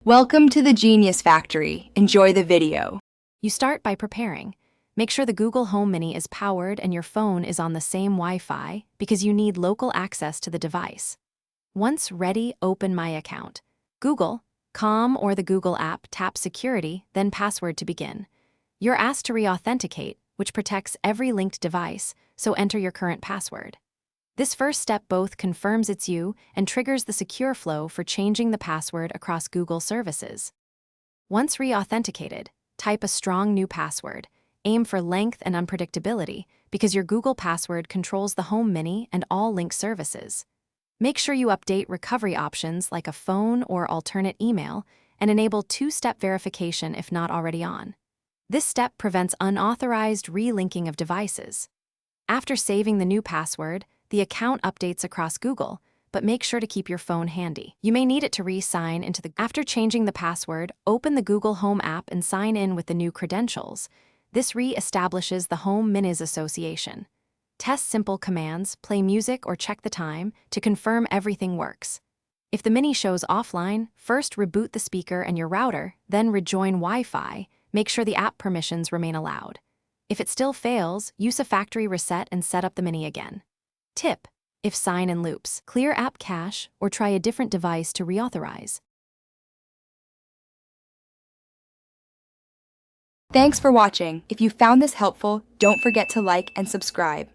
Welcome to the Genius Factory. Enjoy the video. You start by preparing. Make sure the Google Home Mini is powered and your phone is on the same Wi-Fi because you need local access to the device. Once ready, open My Account. Google.com or the Google app, tap Security, then Password to begin. You're asked to re-authenticate, which protects every linked device, so enter your current password. This first step both confirms it's you and triggers the secure flow for changing the password across Google services. Once re-authenticated, type a strong new password. Aim for length and unpredictability because your Google password controls the Home Mini and all linked services. Make sure you update recovery options like a phone or alternate email and enable two-step verification if not already on. This step prevents unauthorized re-linking of devices. After saving the new password, the account updates across Google, but make sure to keep your phone handy. You may need it to re-sign into the... After changing the password, open the Google Home app and sign in with the new credentials. This re-establishes the Home Mini's association. Test simple commands, play music or check the time to confirm everything works. If the Mini shows offline, first reboot the speaker and your router, then rejoin Wi-Fi. Make sure the app permissions remain allowed. If it still fails, use a factory reset and set up the Mini again. Tip: if sign in loops, clear app cache or try a different device to reauthorize. Thanks for watching. If you found this helpful, don't forget to like and subscribe.